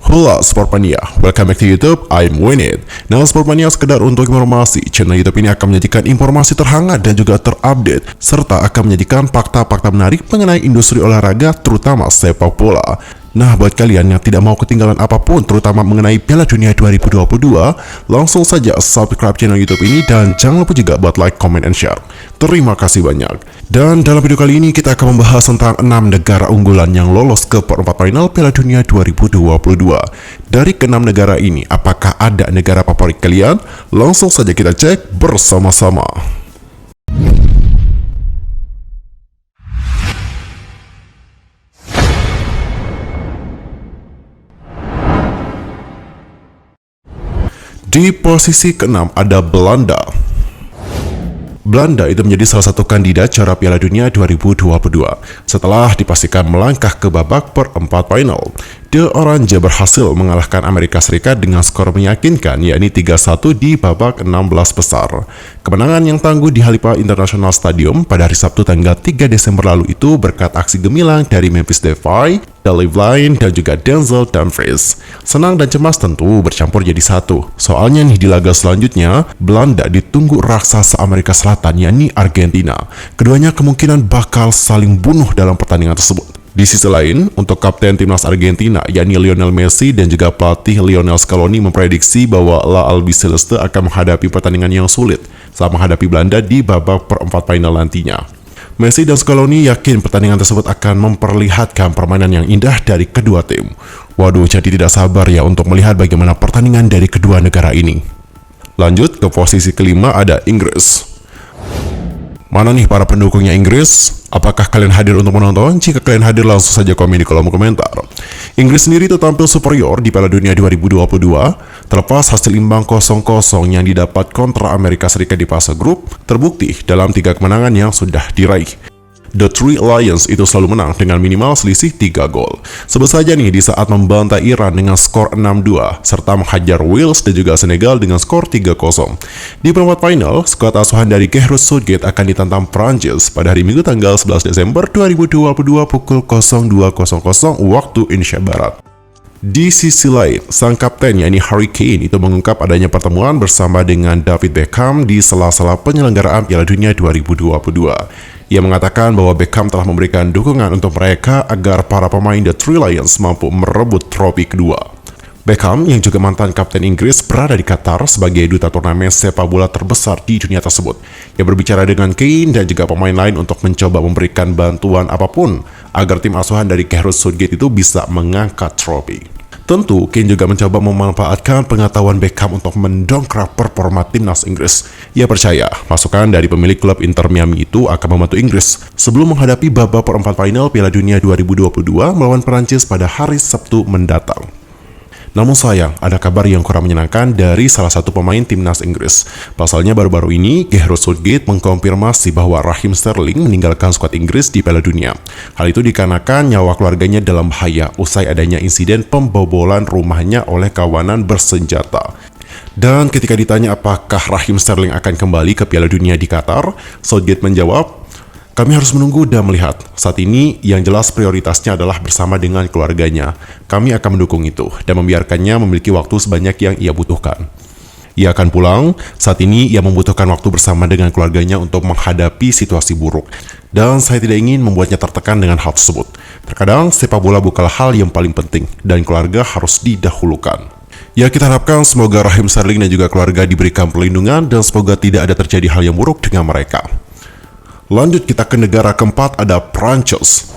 Halo Sportmania, welcome back to YouTube, I'm Winit. Nah Sportmania, sekedar untuk informasi, channel YouTube ini akan menyajikan informasi terhangat dan juga terupdate, serta akan menyajikan fakta-fakta menarik mengenai industri olahraga, terutama sepak bola. Nah, buat kalian yang tidak mau ketinggalan apapun, terutama mengenai Piala Dunia 2022, langsung saja subscribe channel YouTube ini dan jangan lupa juga buat like, comment, and share. Terima kasih banyak. Dan dalam video kali ini kita akan membahas tentang 6 negara unggulan yang lolos ke perempat final Piala Dunia 2022. Dari ke-6 negara ini, apakah ada negara favorit kalian? Langsung saja kita cek bersama-sama. Di posisi ke-6 ada Belanda. Belanda itu menjadi salah satu kandidat juara Piala Dunia 2022 setelah dipastikan melangkah ke babak perempat final. The Orange berhasil mengalahkan Amerika Serikat dengan skor meyakinkan, yakni 3-1 di babak 16 besar. Kemenangan yang tangguh di Halimah International Stadium pada hari Sabtu tanggal 3 Desember lalu itu berkat aksi gemilang dari Memphis Depay, Daley Blind, dan juga Denzel Dumfries. Senang dan cemas tentu bercampur jadi satu. Soalnya nih di laga selanjutnya, Belanda ditunggu raksasa Amerika Selatan, yakni Argentina. Keduanya kemungkinan bakal saling bunuh dalam pertandingan tersebut. Di sisi lain, untuk kapten timnas Argentina, yakni Lionel Messi dan juga pelatih Lionel Scaloni memprediksi bahwa La Albiceleste akan menghadapi pertandingan yang sulit saat menghadapi Belanda di babak perempat final nantinya. Messi dan Scaloni yakin pertandingan tersebut akan memperlihatkan permainan yang indah dari kedua tim. Waduh, jadi tidak sabar ya untuk melihat bagaimana pertandingan dari kedua negara ini. Lanjut ke posisi kelima ada Inggris. Mana nih para pendukungnya Inggris? Apakah kalian hadir untuk menonton? Jika kalian hadir, langsung saja komen di kolom komentar. Inggris sendiri itu tampil superior di Piala Dunia 2022, terlepas hasil imbang 0-0 yang didapat kontra Amerika Serikat di fase grup, terbukti dalam 3 kemenangan yang sudah diraih. The Three Lions itu selalu menang dengan minimal selisih 3 gol. Sebut saja nih di saat membantai Iran dengan skor 6-2, serta menghajar Wales dan juga Senegal dengan skor 3-0. Di perempat final, skuad asuhan dari Gareth Southgate akan ditantang Prancis pada hari Minggu tanggal 11 Desember 2022 pukul 02.00 waktu Indonesia Barat. Di sisi lain, sang kapten yakni Harry Kane itu mengungkap adanya pertemuan bersama dengan David Beckham di sela-sela penyelenggaraan Piala Dunia 2022. Ia mengatakan bahwa Beckham telah memberikan dukungan untuk mereka agar para pemain The Three Lions mampu merebut trofi kedua. Beckham, yang juga mantan kapten Inggris, berada di Qatar sebagai duta turnamen sepak bola terbesar di dunia tersebut. Ia berbicara dengan Kane dan juga pemain lain untuk mencoba memberikan bantuan apapun agar tim asuhan dari Gareth Southgate itu bisa mengangkat trofi. Tentu, Kane juga mencoba memanfaatkan pengetahuan Beckham untuk mendongkrak performa timnas Inggris. Ia percaya, masukan dari pemilik klub Inter Miami itu akan membantu Inggris sebelum menghadapi babak perempat final Piala Dunia 2022 melawan Perancis pada hari Sabtu mendatang. Namun sayang, ada kabar yang kurang menyenangkan dari salah satu pemain timnas Inggris. Pasalnya baru-baru ini, Gareth Southgate mengkonfirmasi bahwa Raheem Sterling meninggalkan skuad Inggris di Piala Dunia. Hal itu dikarenakan nyawa keluarganya dalam bahaya usai adanya insiden pembobolan rumahnya oleh kawanan bersenjata. Dan ketika ditanya apakah Raheem Sterling akan kembali ke Piala Dunia di Qatar, Southgate menjawab, "Kami harus menunggu dan melihat. Saat ini yang jelas prioritasnya adalah bersama dengan keluarganya. Kami akan mendukung itu dan membiarkannya memiliki waktu sebanyak yang ia butuhkan. Ia akan pulang. Saat ini ia membutuhkan waktu bersama dengan keluarganya untuk menghadapi situasi buruk. Dan saya tidak ingin membuatnya tertekan dengan hal tersebut. Terkadang sepak bola bukanlah hal yang paling penting dan keluarga harus didahulukan." Ya, kita harapkan semoga Raheem Sterling dan juga keluarga diberikan perlindungan dan semoga tidak ada terjadi hal yang buruk dengan mereka. Lanjut kita ke negara keempat ada Prancis.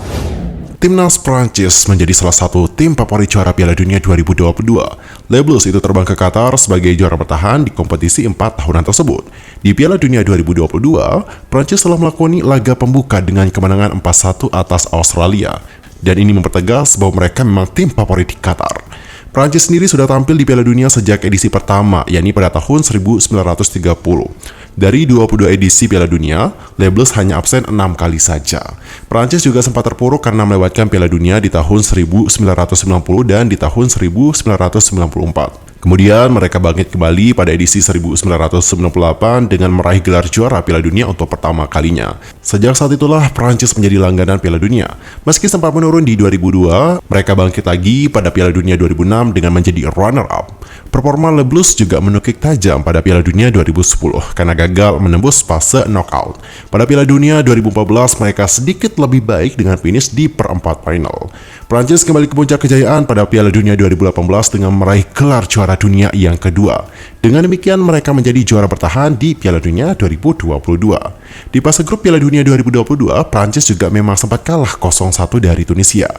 Timnas Prancis menjadi salah satu tim favorit juara Piala Dunia 2022. Les Bleus itu terbang ke Qatar sebagai juara bertahan di kompetisi 4 tahunan tersebut. Di Piala Dunia 2022, Prancis telah melakoni laga pembuka dengan kemenangan 4-1 atas Australia. Dan ini mempertegas bahwa mereka memang tim favorit di Qatar. Prancis sendiri sudah tampil di Piala Dunia sejak edisi pertama, yakni pada tahun 1930. Dari 22 edisi Piala Dunia, Les Bleus hanya absen 6 kali saja. Prancis juga sempat terpuruk karena melewatkan Piala Dunia di tahun 1990 dan di tahun 1994. Kemudian mereka bangkit kembali pada edisi 1998 dengan meraih gelar juara Piala Dunia untuk pertama kalinya. Sejak saat itulah Prancis menjadi langganan Piala Dunia. Meski sempat menurun di 2002, mereka bangkit lagi pada Piala Dunia 2006 dengan menjadi runner-up. Performa Le Blues juga menukik tajam pada Piala Dunia 2010 karena gagal menembus fase knockout. Pada Piala Dunia 2014 mereka sedikit lebih baik dengan finish di perempat final. Prancis kembali ke puncak kejayaan pada Piala Dunia 2018 dengan meraih gelar juara dunia yang kedua. Dengan demikian mereka menjadi juara bertahan di Piala Dunia 2022. Di fase grup Piala Dunia 2022, Prancis juga memang sempat kalah 0-1 dari Tunisia.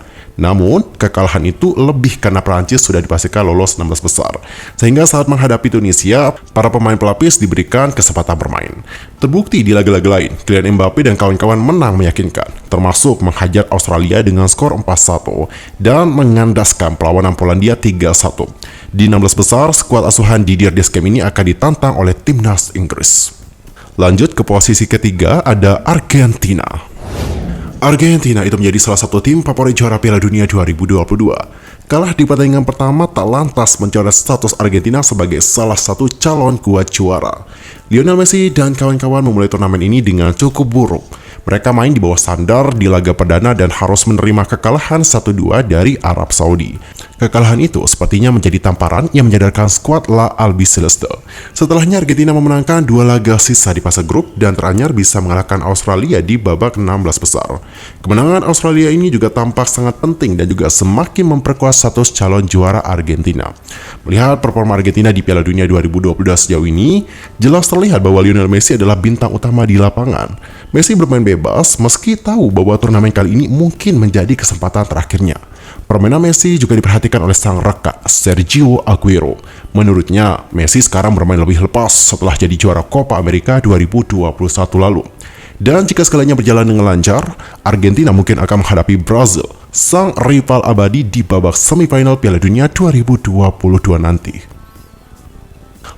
Namun, kekalahan itu lebih karena Prancis sudah dipastikan lolos 16 besar. Sehingga saat menghadapi Tunisia, para pemain pelapis diberikan kesempatan bermain. Terbukti di laga-laga lain, Kylian Mbappe dan kawan-kawan menang meyakinkan, termasuk menghajar Australia dengan skor 4-1 dan mengandaskan perlawanan Polandia 3-1. Di 16 besar, skuad asuhan Didier Deschamps ini akan ditantang oleh timnas Inggris. Lanjut ke posisi ketiga, ada Argentina. Argentina itu menjadi salah satu tim favorit juara Piala Dunia 2022. Kalah di pertandingan pertama tak lantas mencoret status Argentina sebagai salah satu calon kuat juara. Lionel Messi dan kawan-kawan memulai turnamen ini dengan cukup buruk. Mereka main di bawah standar di laga perdana dan harus menerima kekalahan 1-2 dari Arab Saudi. Kekalahan itu sepertinya menjadi tamparan yang menyadarkan skuad La Albiceleste. Setelahnya Argentina memenangkan 2 laga sisa di fase grup dan teranyar bisa mengalahkan Australia di babak 16 besar. Kemenangan Australia ini juga tampak sangat penting dan juga semakin memperkuat status calon juara Argentina. Melihat performa Argentina di Piala Dunia 2022 sejauh ini, jelas terlihat bahwa Lionel Messi adalah bintang utama di lapangan. Messi bermain bebas meski tahu bahwa turnamen kali ini mungkin menjadi kesempatan terakhirnya. Permainan Messi juga diperhatikan oleh sang rekan Sergio Aguero. Menurutnya, Messi sekarang bermain lebih lepas setelah jadi juara Copa America 2021 lalu. Dan jika segalanya berjalan dengan lancar, Argentina mungkin akan menghadapi Brazil, sang rival abadi di babak semifinal Piala Dunia 2022 nanti.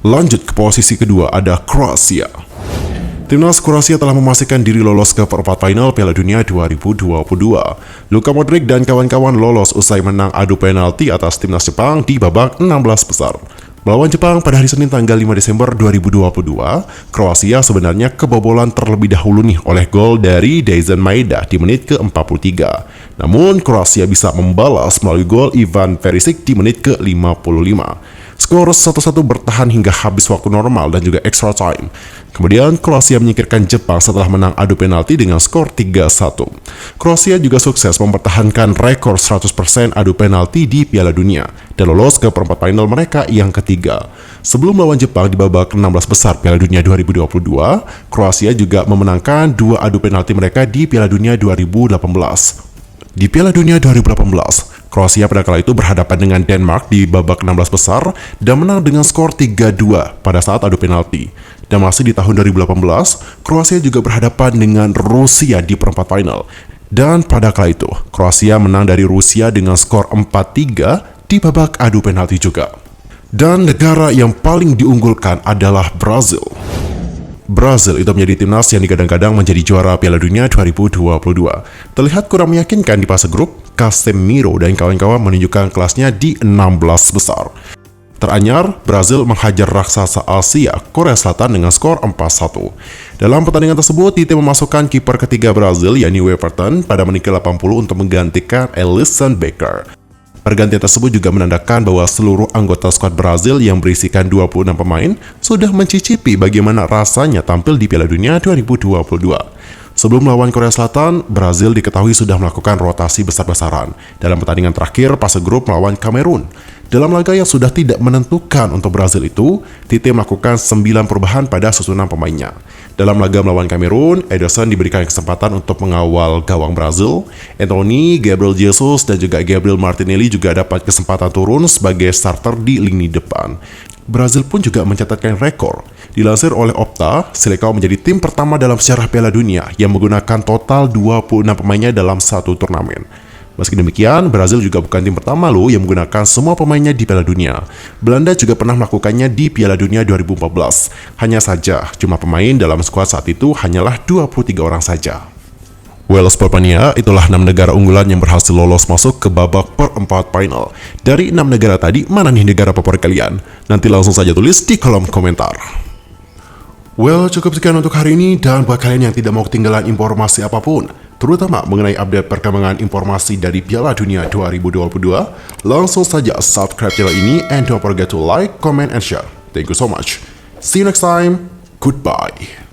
Lanjut ke posisi kedua, ada Kroasia. Timnas Kroasia telah memastikan diri lolos ke perempat final Piala Dunia 2022. Luka Modric dan kawan-kawan lolos usai menang adu penalti atas timnas Jepang di babak 16 besar. Melawan Jepang pada hari Senin tanggal 5 Desember 2022, Kroasia sebenarnya kebobolan terlebih dahulu nih oleh gol dari Dejan Maeda di menit ke-43. Namun Kroasia bisa membalas melalui gol Ivan Perisic di menit ke-55. Skor 1-1 bertahan hingga habis waktu normal dan juga extra time. Kemudian Kroasia menyingkirkan Jepang setelah menang adu penalti dengan skor 3-1. Kroasia juga sukses mempertahankan rekor 100% adu penalti di Piala Dunia dan lolos ke perempat final mereka yang ketiga. Sebelum melawan Jepang di babak 16 besar Piala Dunia 2022, Kroasia juga memenangkan 2 adu penalti mereka di Piala Dunia 2018. Di Piala Dunia 2018, Kroasia pada kala itu berhadapan dengan Denmark di babak 16 besar dan menang dengan skor 3-2 pada saat adu penalti. Dan masih di tahun 2018, Kroasia juga berhadapan dengan Rusia di perempat final. Dan pada kala itu, Kroasia menang dari Rusia dengan skor 4-3 di babak adu penalti juga. Dan negara yang paling diunggulkan adalah Brazil. Brazil itu menjadi timnas yang digadang-gadang menjadi juara Piala Dunia 2022. Terlihat kurang meyakinkan di fase grup, Casemiro dan kawan-kawan menunjukkan kelasnya di 16 besar. Teranyar, Brazil menghajar raksasa Asia, Korea Selatan dengan skor 4-1. Dalam pertandingan tersebut, Tite memasukkan kiper ketiga Brazil, yakni Weverton, pada menit ke-80 untuk menggantikan Alisson Becker. Pergantian tersebut juga menandakan bahwa seluruh anggota skuad Brazil yang berisikan 26 pemain sudah mencicipi bagaimana rasanya tampil di Piala Dunia 2022. Sebelum melawan Korea Selatan, Brazil diketahui sudah melakukan rotasi besar-besaran dalam pertandingan terakhir fase grup melawan Kamerun. Dalam laga yang sudah tidak menentukan untuk Brazil itu, Tite melakukan 9 perubahan pada susunan pemainnya. Dalam laga melawan Kamerun, Ederson diberikan kesempatan untuk mengawal gawang Brazil. Anthony, Gabriel Jesus, dan juga Gabriel Martinelli juga dapat kesempatan turun sebagai starter di lini depan. Brazil pun juga mencatatkan rekor. Dilansir oleh Opta, Seleção menjadi tim pertama dalam sejarah Piala Dunia yang menggunakan total 26 pemainnya dalam satu turnamen. Meski demikian, Brazil juga bukan tim pertama loh yang menggunakan semua pemainnya di Piala Dunia. Belanda juga pernah melakukannya di Piala Dunia 2014. Hanya saja, jumlah pemain dalam skuad saat itu hanyalah 23 orang saja. Well, Sportmania, itulah 6 negara unggulan yang berhasil lolos masuk ke babak perempat final. Dari 6 negara tadi, mana nih negara favorit kalian? Nanti langsung saja tulis di kolom komentar. Well, cukup sekian untuk hari ini, dan buat kalian yang tidak mau ketinggalan informasi apapun, terutama mengenai update perkembangan informasi dari Piala Dunia 2022, langsung saja subscribe channel ini and don't forget to like, comment, and share. Thank you so much. See you next time. Goodbye.